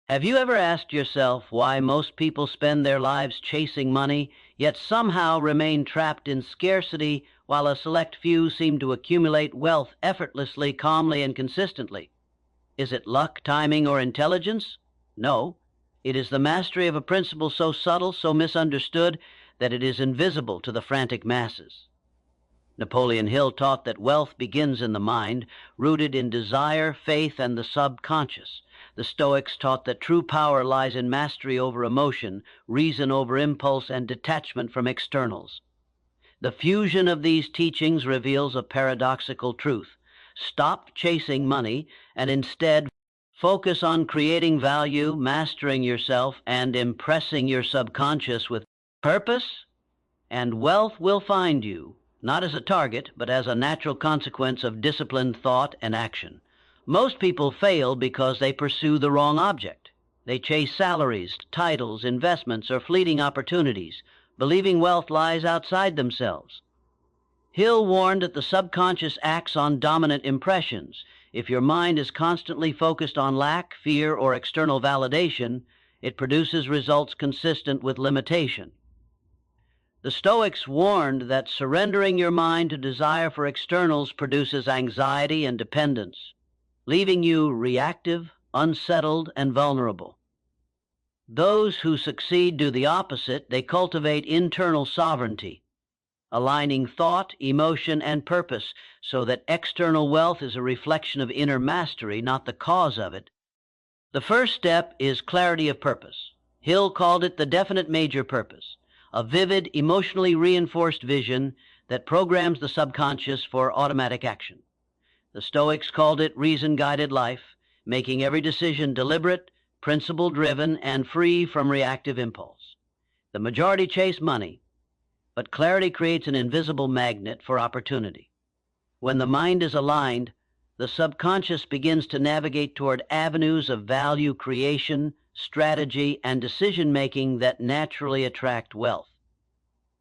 Have you ever asked yourself why most people spend their lives chasing money, yet somehow remain trapped in scarcity while a select few seem to accumulate wealth effortlessly, calmly, and consistently? Is it luck, timing, or intelligence? No. It is the mastery of a principle so subtle, so misunderstood, that it is invisible to the frantic masses. Napoleon Hill taught that wealth begins in the mind, rooted in desire, faith, and the subconscious. The Stoics taught that true power lies in mastery over emotion, reason over impulse, and detachment from externals. The fusion of these teachings reveals a paradoxical truth. Stop chasing money and instead focus on creating value, mastering yourself, and impressing your subconscious with purpose, and wealth will find you, not as a target, but as a natural consequence of disciplined thought and action. Most people fail because they pursue the wrong object. They chase salaries, titles, investments, or fleeting opportunities, believing wealth lies outside themselves. Hill warned that the subconscious acts on dominant impressions. If your mind is constantly focused on lack, fear, or external validation, it produces results consistent with limitation. The Stoics warned that surrendering your mind to desire for externals produces anxiety and dependence, leaving you reactive, unsettled, and vulnerable. Those who succeed do the opposite. They cultivate internal sovereignty, aligning thought, emotion, and purpose so that external wealth is a reflection of inner mastery, not the cause of it. The first step is clarity of purpose. Hill called it the definite major purpose, a vivid, emotionally reinforced vision that programs the subconscious for automatic action. The Stoics called it reason-guided life, making every decision deliberate, principle-driven, and free from reactive impulse. The majority chase money, but clarity creates an invisible magnet for opportunity. When the mind is aligned, the subconscious begins to navigate toward avenues of value creation, strategy, and decision-making that naturally attract wealth.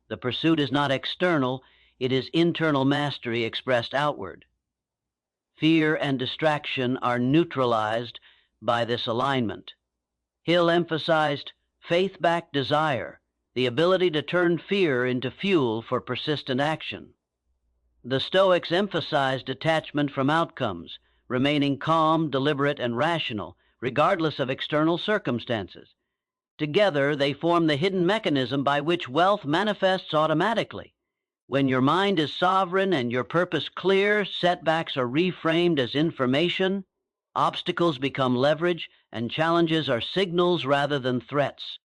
The pursuit is not external, it is internal mastery expressed outward. Fear and distraction are neutralized by this alignment. Hill emphasized faith-backed desire, the ability to turn fear into fuel for persistent action. The Stoics emphasized detachment from outcomes, remaining calm, deliberate, and rational, regardless of external circumstances. Together, they form the hidden mechanism by which wealth manifests automatically. When your mind is sovereign and your purpose clear, setbacks are reframed as information, obstacles become leverage, and challenges are signals rather than threats.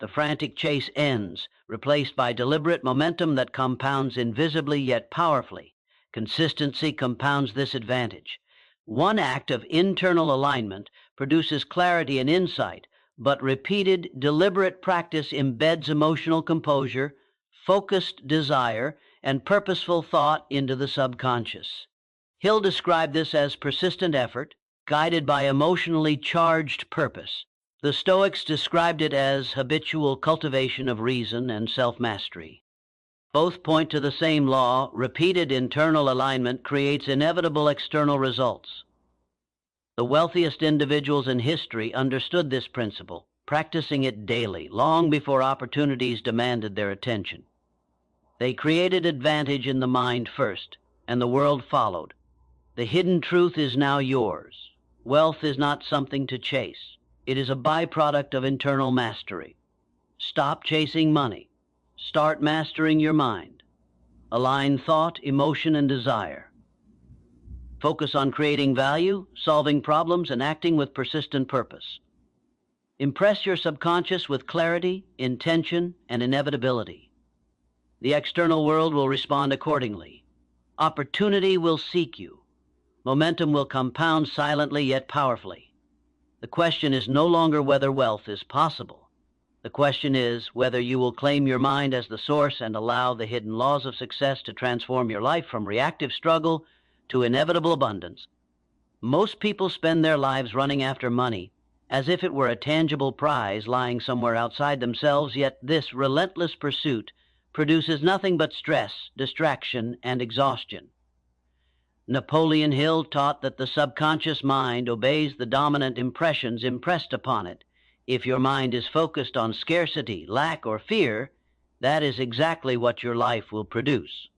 The frantic chase ends, replaced by deliberate momentum that compounds invisibly yet powerfully. Consistency compounds this advantage. One act of internal alignment produces clarity and insight, but repeated, deliberate practice embeds emotional composure, focused desire, and purposeful thought into the subconscious. Hill described this as persistent effort, guided by emotionally charged purpose. The Stoics described it as habitual cultivation of reason and self-mastery. Both point to the same law: repeated internal alignment creates inevitable external results. The wealthiest individuals in history understood this principle, practicing it daily, long before opportunities demanded their attention. They created advantage in the mind first, and the world followed. The hidden truth is now yours. Wealth is not something to chase. It is a byproduct of internal mastery. Stop chasing money. Start mastering your mind. Align thought, emotion, and desire. Focus on creating value, solving problems, and acting with persistent purpose. Impress your subconscious with clarity, intention, and inevitability. The external world will respond accordingly. Opportunity will seek you. Momentum will compound silently yet powerfully. The question is no longer whether wealth is possible. The question is whether you will claim your mind as the source and allow the hidden laws of success to transform your life from reactive struggle to inevitable abundance. Most people spend their lives running after money as if it were a tangible prize lying somewhere outside themselves, yet this relentless pursuit produces nothing but stress, distraction, and exhaustion. Napoleon Hill taught that the subconscious mind obeys the dominant impressions impressed upon it. If your mind is focused on scarcity, lack, or fear, that is exactly what your life will produce.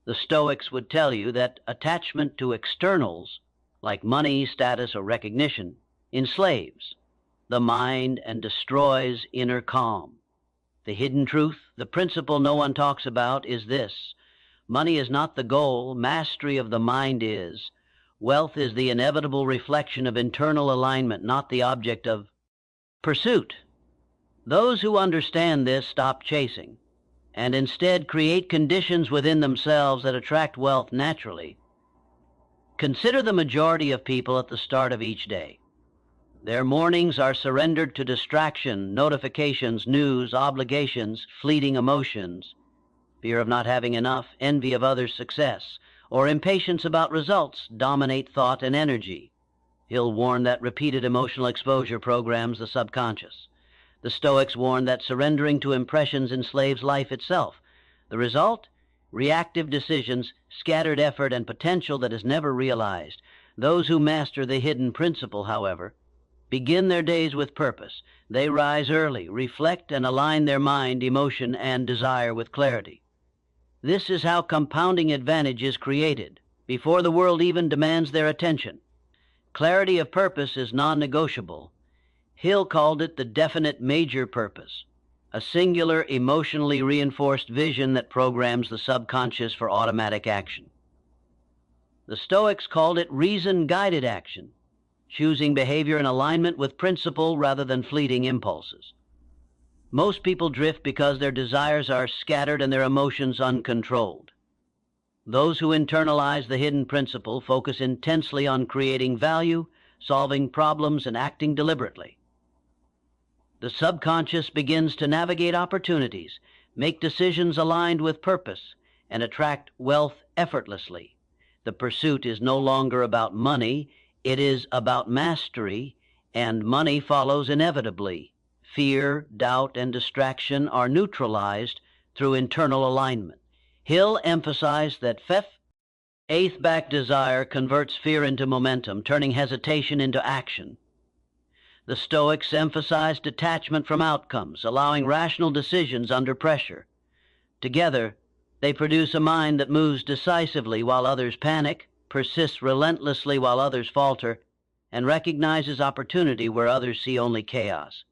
The Stoics would tell you that attachment to externals, like money, status, or recognition, enslaves the mind and destroys inner calm. The hidden truth, the principle no one talks about, is this: money is not the goal, mastery of the mind is. Wealth is the inevitable reflection of internal alignment, not the object of pursuit. Those who understand this stop chasing and instead create conditions within themselves that attract wealth naturally. Consider the majority of people at the start of each day. Their mornings are surrendered to distraction, notifications, news, obligations, fleeting emotions, fear of not having enough, envy of others' success, or impatience about results dominate thought and energy. Hill warned that repeated emotional exposure programs the subconscious. The Stoics warned that surrendering to impressions enslaves life itself. The result? Reactive decisions, scattered effort, and potential that is never realized. Those who master the hidden principle, however, begin their days with purpose. They rise early, reflect, and align their mind, emotion, and desire with clarity. This is how compounding advantage is created, before the world even demands their attention. Clarity of purpose is non-negotiable. Hill called it the definite major purpose, a singular, emotionally reinforced vision that programs the subconscious for automatic action. The Stoics called it reason-guided action, choosing behavior in alignment with principle rather than fleeting impulses. Most people drift because their desires are scattered and their emotions uncontrolled. Those who internalize the hidden principle focus intensely on creating value, solving problems, and acting deliberately. The subconscious begins to navigate opportunities, make decisions aligned with purpose, and attract wealth effortlessly. The pursuit is no longer about money, it is about mastery, and money follows inevitably. Fear, doubt, and distraction are neutralized through internal alignment. Hill emphasized that faith-backed desire converts fear into momentum, turning hesitation into action. The Stoics emphasized detachment from outcomes, allowing rational decisions under pressure. Together, they produce a mind that moves decisively while others panic, persists relentlessly while others falter, and recognizes opportunity where others see only chaos.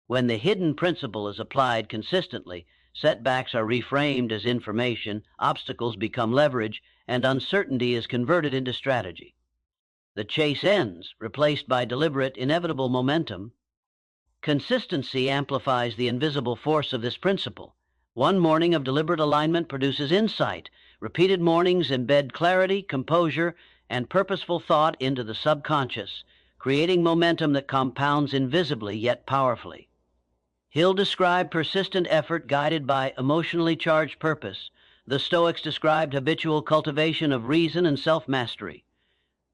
When the hidden principle is applied consistently, setbacks are reframed as information, obstacles become leverage, and uncertainty is converted into strategy. The chase ends, replaced by deliberate, inevitable momentum. Consistency amplifies the invisible force of this principle. One morning of deliberate alignment produces insight. Repeated mornings embed clarity, composure, and purposeful thought into the subconscious, creating momentum that compounds invisibly yet powerfully. Hill described persistent effort guided by emotionally charged purpose. The Stoics described habitual cultivation of reason and self-mastery.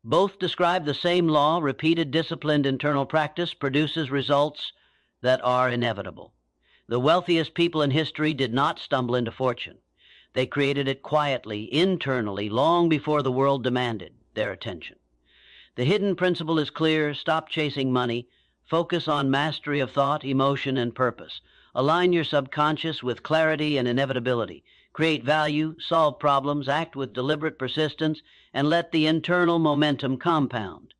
Both describe the same law: repeated disciplined internal practice produces results that are inevitable. The wealthiest people in history did not stumble into fortune. They created it quietly, internally, long before the world demanded their attention. The hidden principle is clear: stop chasing money, focus on mastery of thought, emotion, and purpose. Align your subconscious with clarity and inevitability. Create value, solve problems, act with deliberate persistence, and let the internal momentum compound.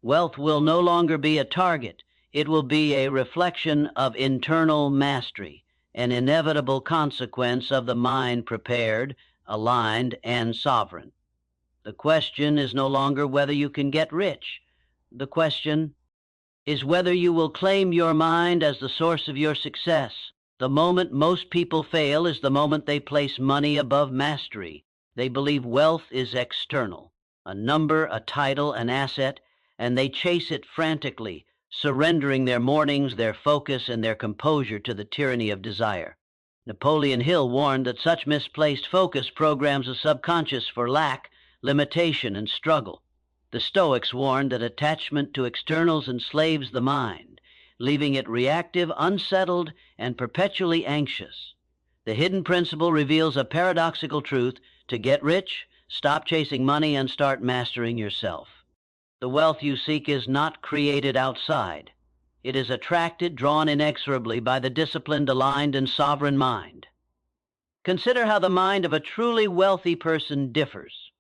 Wealth will no longer be a target. It will be a reflection of internal mastery, an inevitable consequence of the mind prepared, aligned, and sovereign. The question is no longer whether you can get rich. The question is whether you will claim your mind as the source of your success. The moment most people fail is the moment they place money above mastery. They believe wealth is external, a number, a title, an asset, and they chase it frantically, surrendering their mornings, their focus, and their composure to the tyranny of desire. Napoleon Hill warned that such misplaced focus programs the subconscious for lack, limitation, and struggle. The Stoics warned that attachment to externals enslaves the mind, leaving it reactive, unsettled, and perpetually anxious. The hidden principle reveals a paradoxical truth: to get rich, Stop chasing money and start mastering yourself. The wealth you seek is not created outside. It is attracted, drawn inexorably by the disciplined, aligned, and sovereign mind. Consider how the mind of a truly wealthy person differs.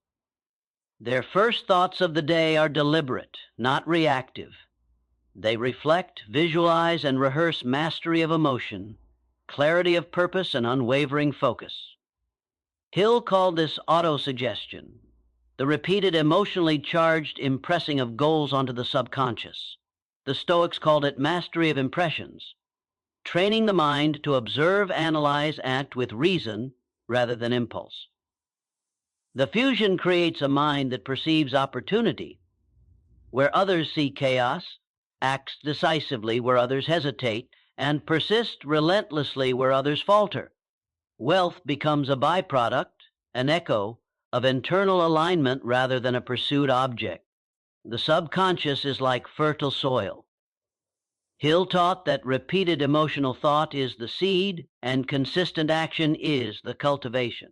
Their first thoughts of the day are deliberate, not reactive. They reflect, visualize, and rehearse mastery of emotion, clarity of purpose, and unwavering focus. Hill called this autosuggestion, the repeated emotionally charged impressing of goals onto the subconscious. The Stoics called it mastery of impressions, training the mind to observe, analyze, act with reason rather than impulse. The fusion creates a mind that perceives opportunity where others see chaos, acts decisively where others hesitate, and persists relentlessly where others falter. Wealth becomes a byproduct, an echo, of internal alignment rather than a pursued object. The subconscious is like fertile soil. Hill taught that repeated emotional thought is the seed and consistent action is the cultivation.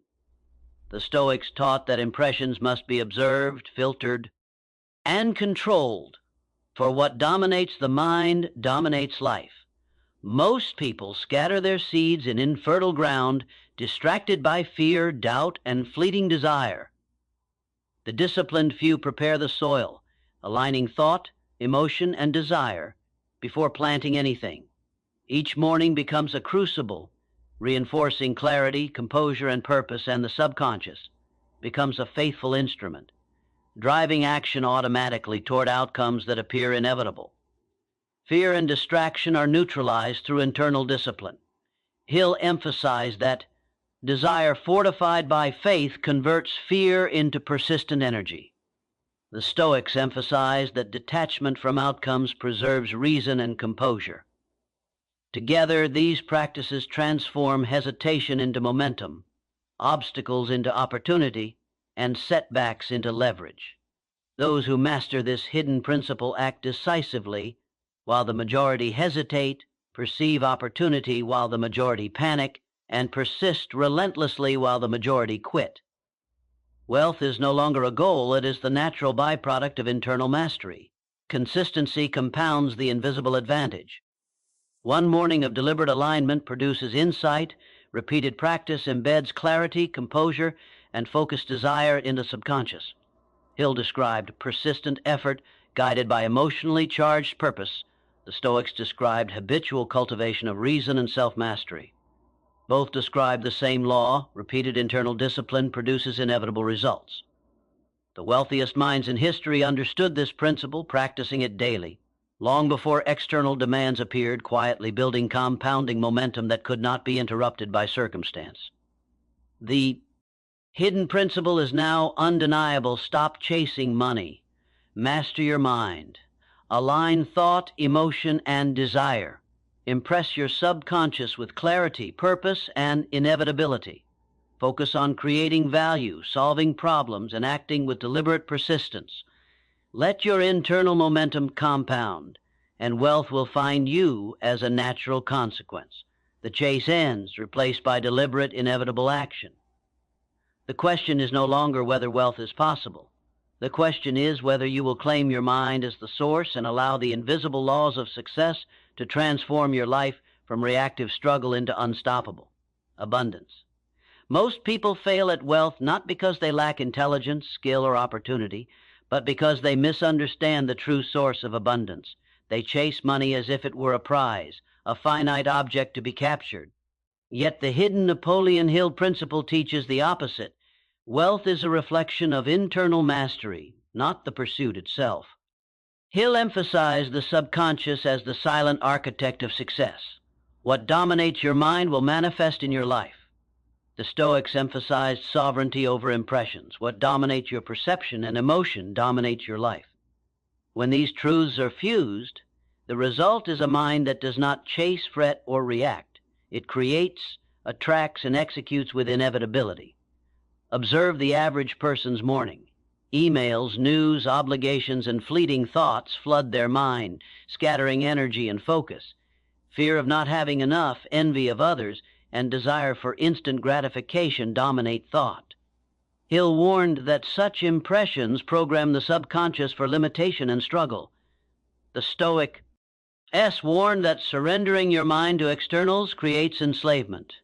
The Stoics taught that impressions must be observed, filtered, and controlled, for what dominates the mind dominates life. Most people scatter their seeds in infertile ground, distracted by fear, doubt, and fleeting desire. The disciplined few prepare the soil, aligning thought, emotion, and desire before planting anything. Each morning becomes a crucible, reinforcing clarity, composure, and purpose, and the subconscious becomes a faithful instrument, driving action automatically toward outcomes that appear inevitable. Fear and distraction are neutralized through internal discipline. Hill emphasized that desire fortified by faith converts fear into persistent energy. The Stoics emphasized that detachment from outcomes preserves reason and composure. Together, these practices transform hesitation into momentum, obstacles into opportunity, and setbacks into leverage. Those who master this hidden principle act decisively, while the majority hesitate, perceive opportunity while the majority panic, and persist relentlessly while the majority quit. Wealth is no longer a goal, it is the natural byproduct of internal mastery. Consistency compounds the invisible advantage. One morning of deliberate alignment produces insight, repeated practice embeds clarity, composure, and focused desire in the subconscious. Hill described persistent effort guided by emotionally charged purpose. The Stoics described habitual cultivation of reason and self-mastery. Both describe the same law: repeated internal discipline produces inevitable results. The wealthiest minds in history understood this principle, practicing it daily, long before external demands appeared, quietly building compounding momentum that could not be interrupted by circumstance. The hidden principle is now undeniable. Stop chasing money. Master your mind. Align thought, emotion, and desire. Impress your subconscious with clarity, purpose, and inevitability. Focus on creating value, solving problems, and acting with deliberate persistence. Let your internal momentum compound, and wealth will find you as a natural consequence. The chase ends, replaced by deliberate, inevitable action. The question is no longer whether wealth is possible. The question is whether you will claim your mind as the source and allow the invisible laws of success to transform your life from reactive struggle into unstoppable abundance. Most people fail at wealth not because they lack intelligence, skill, or opportunity, but because they misunderstand the true source of abundance. They chase money as if it were a prize, a finite object to be captured. Yet the hidden Napoleon Hill principle teaches the opposite. Wealth is a reflection of internal mastery, not the pursuit itself. Hill emphasized the subconscious as the silent architect of success. What dominates your mind will manifest in your life. The Stoics emphasized sovereignty over impressions. What dominates your perception and emotion dominates your life. When these truths are fused, the result is a mind that does not chase, fret, or react. It creates, attracts, and executes with inevitability. Observe the average person's morning. Emails, news, obligations, and fleeting thoughts flood their mind, scattering energy and focus. Fear of not having enough, envy of others, and desire for instant gratification dominate thought. Hill warned that such impressions program the subconscious for limitation and struggle. The Stoic warned that surrendering your mind to externals creates enslavement.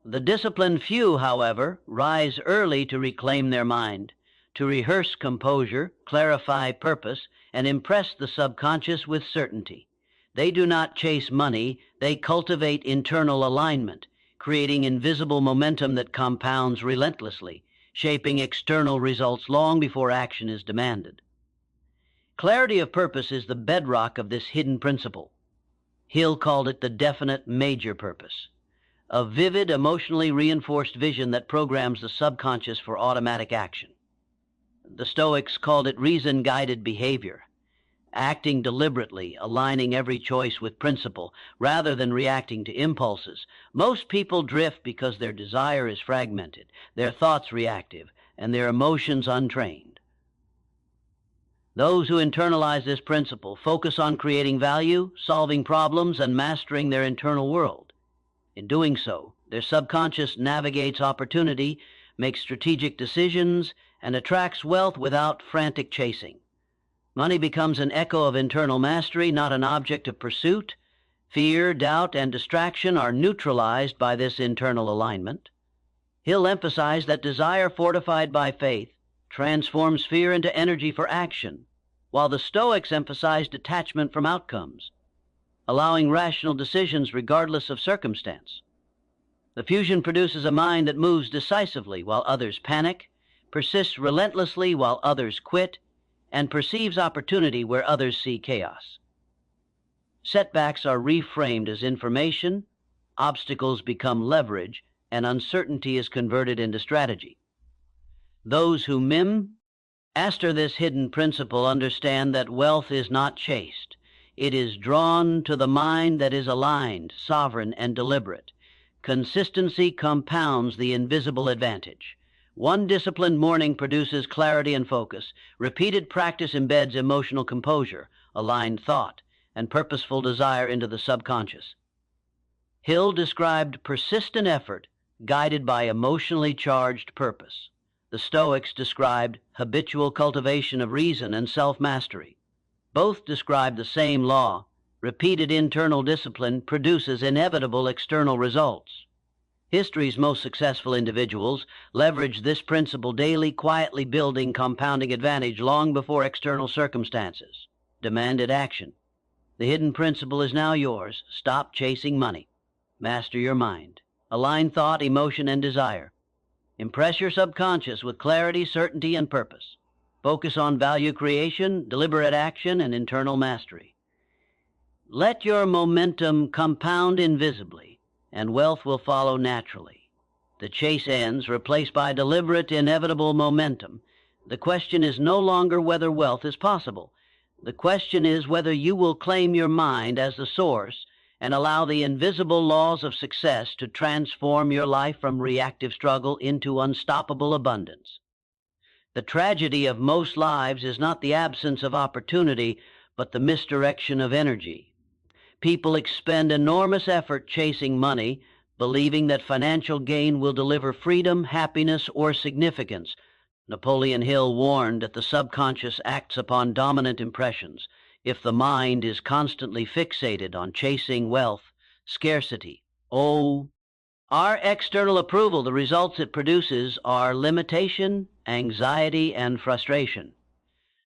The disciplined few, however, rise early to reclaim their mind, to rehearse composure, clarify purpose, and impress the subconscious with certainty. They do not chase money, they cultivate internal alignment, creating invisible momentum that compounds relentlessly, shaping external results long before action is demanded. Clarity of purpose is the bedrock of this hidden principle. Hill called it the definite major purpose, a vivid, emotionally reinforced vision that programs the subconscious for automatic action. The Stoics called it reason-guided behavior, acting deliberately, aligning every choice with principle, rather than reacting to impulses. Most people drift because their desire is fragmented, their thoughts reactive, and their emotions untrained. Those who internalize this principle focus on creating value, solving problems, and mastering their internal world. In doing so, their subconscious navigates opportunity, makes strategic decisions, and attracts wealth without frantic chasing. Money becomes an echo of internal mastery, not an object of pursuit. Fear, doubt, and distraction are neutralized by this internal alignment. Hill emphasized that desire fortified by faith transforms fear into energy for action, while the Stoics emphasized detachment from outcomes, allowing rational decisions regardless of circumstance. The fusion produces a mind that moves decisively while others panic, persists relentlessly while others quit, and perceives opportunity where others see chaos. Setbacks are reframed as information, obstacles become leverage, and uncertainty is converted into strategy. Those who master this hidden principle understand that wealth is not chased. It is drawn to the mind that is aligned, sovereign, and deliberate. Consistency compounds the invisible advantage. One disciplined morning produces clarity and focus. Repeated practice embeds emotional composure, aligned thought, and purposeful desire into the subconscious. Hill described persistent effort guided by emotionally charged purpose. The Stoics described habitual cultivation of reason and self-mastery. Both describe the same law. Repeated internal discipline produces inevitable external results. History's most successful individuals leveraged this principle daily, quietly building compounding advantage long before external circumstances demanded action. The hidden principle is now yours. Stop chasing money. Master your mind. Align thought, emotion, and desire. Impress your subconscious with clarity, certainty, and purpose. Focus on value creation, deliberate action, and internal mastery. Let your momentum compound invisibly, and wealth will follow naturally. The chase ends, replaced by deliberate, inevitable momentum. The question is no longer whether wealth is possible. The question is whether you will claim your mind as the source and allow the invisible laws of success to transform your life from reactive struggle into unstoppable abundance. The tragedy of most lives is not the absence of opportunity, but the misdirection of energy. People expend enormous effort chasing money, believing that financial gain will deliver freedom, happiness, or significance. Napoleon Hill warned that the subconscious acts upon dominant impressions. If the mind is constantly fixated on chasing wealth, scarcity, our external approval, the results it produces are limitation, anxiety, and frustration.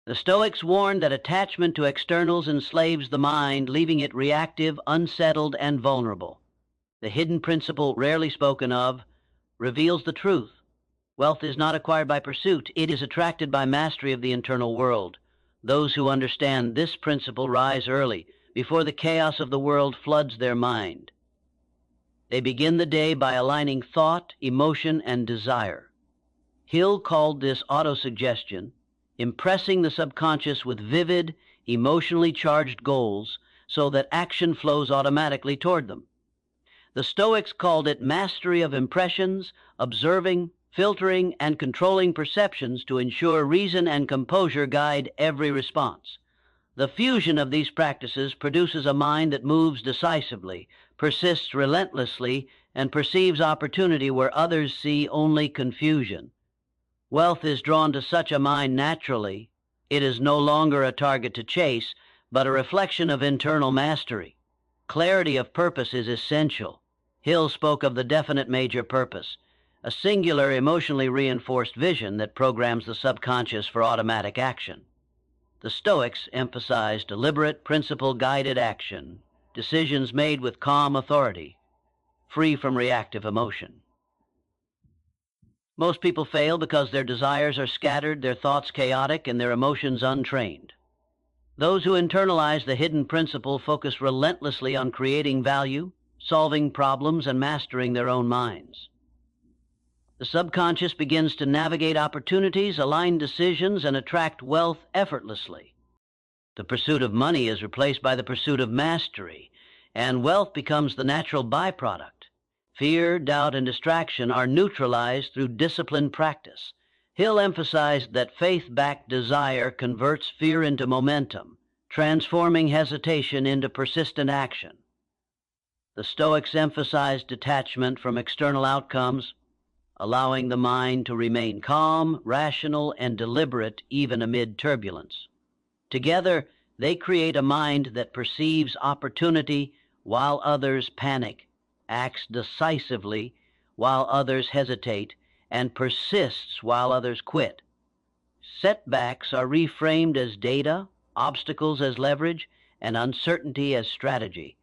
The Stoics warned that attachment to externals enslaves the mind, leaving it reactive, unsettled, and vulnerable. The hidden principle, rarely spoken of, reveals the truth. Wealth is not acquired by pursuit. It is attracted by mastery of the internal world. Those who understand this principle rise early, before the chaos of the world floods their mind. They begin the day by aligning thought, emotion, and desire. Hill called this autosuggestion, impressing the subconscious with vivid, emotionally charged goals so that action flows automatically toward them. The Stoics called it mastery of impressions, observing, filtering, and controlling perceptions to ensure reason and composure guide every response. The fusion of these practices produces a mind that moves decisively, persists relentlessly, and perceives opportunity where others see only confusion. Wealth is drawn to such a mind naturally. It is no longer a target to chase, but a reflection of internal mastery. Clarity of purpose is essential. Hill spoke of the definite major purpose, a singular, emotionally reinforced vision that programs the subconscious for automatic action. The Stoics emphasized deliberate, principle-guided action, decisions made with calm authority, free from reactive emotion. Most people fail because their desires are scattered, their thoughts chaotic, and their emotions untrained. Those who internalize the hidden principle focus relentlessly on creating value, solving problems, and mastering their own minds. The subconscious begins to navigate opportunities, align decisions, and attract wealth effortlessly. The pursuit of money is replaced by the pursuit of mastery, and wealth becomes the natural byproduct. Fear, doubt, and distraction are neutralized through disciplined practice. Hill emphasized that faith-backed desire converts fear into momentum, transforming hesitation into persistent action. The Stoics emphasized detachment from external outcomes, allowing the mind to remain calm, rational, and deliberate even amid turbulence. Together, they create a mind that perceives opportunity while others panic, acts decisively while others hesitate, and persists while others quit. Setbacks are reframed as data, obstacles as leverage, and uncertainty as strategy.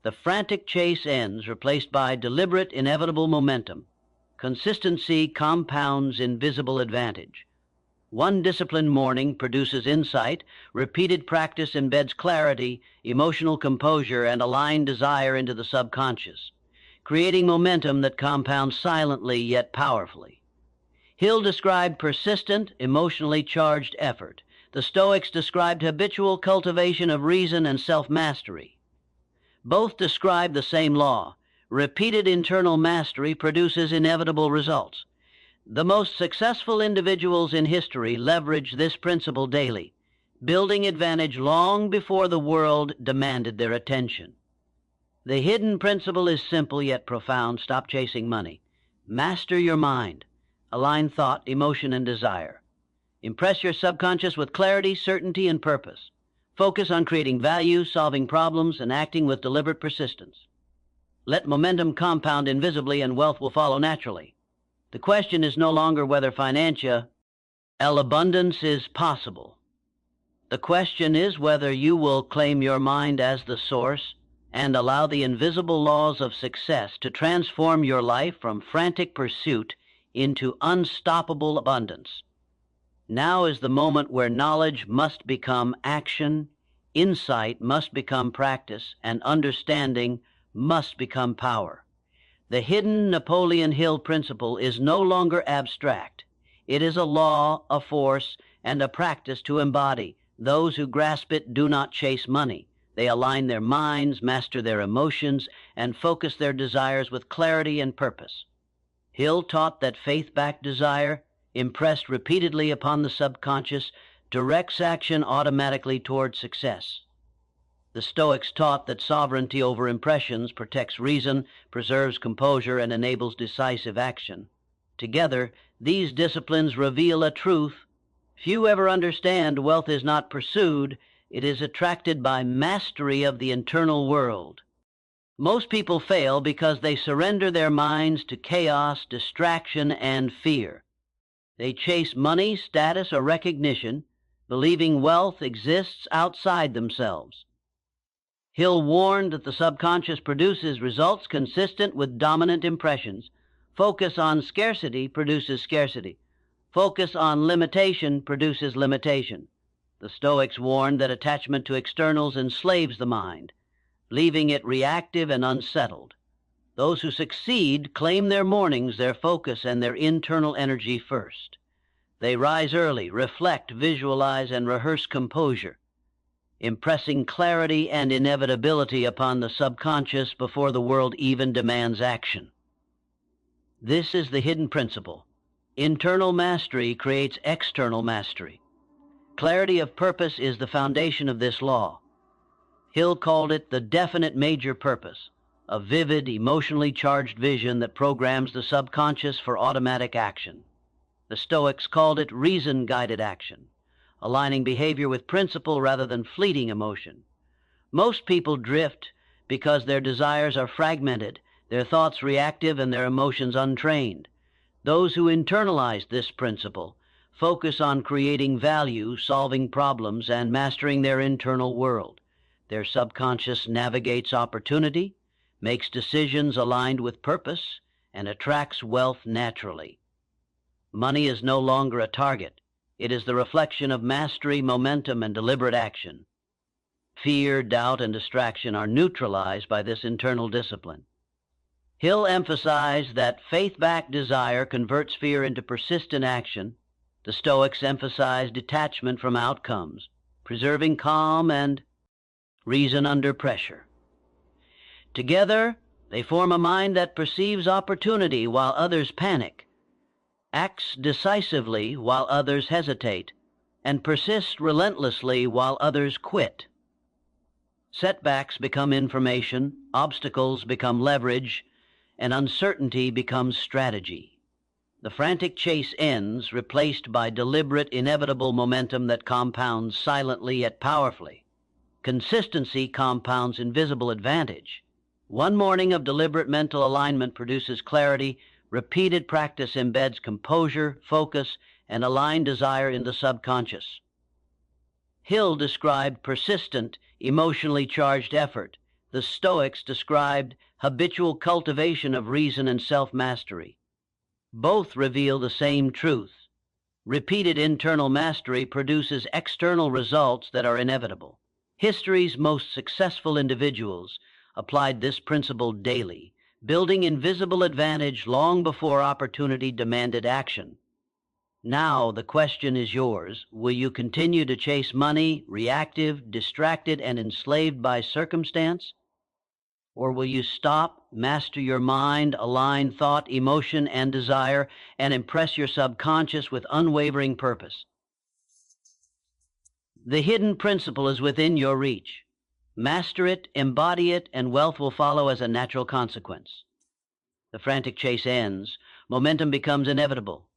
The frantic chase ends, replaced by deliberate, inevitable momentum. Consistency compounds invisible advantage. One disciplined morning produces insight, repeated practice embeds clarity, emotional composure, and aligned desire into the subconscious, creating momentum that compounds silently yet powerfully. Hill described persistent, emotionally charged effort. The Stoics described habitual cultivation of reason and self-mastery. Both describe the same law. Repeated internal mastery produces inevitable results. The most successful individuals in history leveraged this principle daily, building advantage long before the world demanded their attention. The hidden principle is simple yet profound. Stop chasing money. Master your mind. Align thought, emotion, and desire. Impress your subconscious with clarity, certainty, and purpose. Focus on creating value, solving problems, and acting with deliberate persistence. Let momentum compound invisibly and wealth will follow naturally. The question is no longer whether financial abundance is possible. The question is whether you will claim your mind as the source and allow the invisible laws of success to transform your life from frantic pursuit into unstoppable abundance. Now is the moment where knowledge must become action, insight must become practice, and understanding must become power. The hidden Napoleon Hill principle is no longer abstract. It is a law, a force, and a practice to embody. Those who grasp it do not chase money. They align their minds, master their emotions, and focus their desires with clarity and purpose. Hill taught that faith-backed desire, impressed repeatedly upon the subconscious, directs action automatically toward success. The Stoics taught that sovereignty over impressions protects reason, preserves composure, and enables decisive action. Together, these disciplines reveal a truth few ever understand. Wealth is not pursued, it is attracted by mastery of the internal world. Most people fail because they surrender their minds to chaos, distraction, and fear. They chase money, status, or recognition, believing wealth exists outside themselves. Hill warned that the subconscious produces results consistent with dominant impressions. Focus on scarcity produces scarcity. Focus on limitation produces limitation. The Stoics warned that attachment to externals enslaves the mind, leaving it reactive and unsettled. Those who succeed claim their mornings, their focus, and their internal energy first. They rise early, reflect, visualize, and rehearse composure, impressing clarity and inevitability upon the subconscious before the world even demands action. This is the hidden principle. Internal mastery creates external mastery. Clarity of purpose is the foundation of this law. Hill called it the definite major purpose, a vivid, emotionally charged vision that programs the subconscious for automatic action. The Stoics called it reason-guided action, aligning behavior with principle rather than fleeting emotion. Most people drift because their desires are fragmented, their thoughts reactive, and their emotions untrained. Those who internalize this principle focus on creating value, solving problems, and mastering their internal world. Their subconscious navigates opportunity, makes decisions aligned with purpose, and attracts wealth naturally. Money is no longer a target. It is the reflection of mastery, momentum, and deliberate action. Fear, doubt, and distraction are neutralized by this internal discipline. Hill emphasized that faith-backed desire converts fear into persistent action. The Stoics emphasized detachment from outcomes, preserving calm and reason under pressure. Together, they form a mind that perceives opportunity while others panic, acts decisively while others hesitate, and persists relentlessly while others quit. Setbacks become information, obstacles become leverage, and uncertainty becomes strategy. The frantic chase ends, replaced by deliberate, inevitable momentum that compounds silently yet powerfully. Consistency compounds invisible advantage. One morning of deliberate mental alignment produces clarity. Repeated practice embeds composure, focus, and aligned desire in the subconscious. Hill described persistent, emotionally charged effort. The Stoics described habitual cultivation of reason and self-mastery. Both reveal the same truth. Repeated internal mastery produces external results that are inevitable. History's most successful individuals applied this principle daily, building invisible advantage long before opportunity demanded action. Now the question is yours. Will you continue to chase money, reactive, distracted, and enslaved by circumstance? Or will you stop, master your mind, align thought, emotion, and desire, and impress your subconscious with unwavering purpose? The hidden principle is within your reach. Master it, embody it, and wealth will follow as a natural consequence. The frantic chase ends. Momentum becomes inevitable.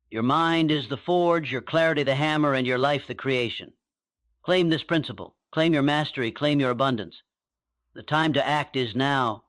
Your mind is the forge, your clarity the hammer, and your life the creation. Claim this principle. Claim your mastery. Claim your abundance. The time to act is now.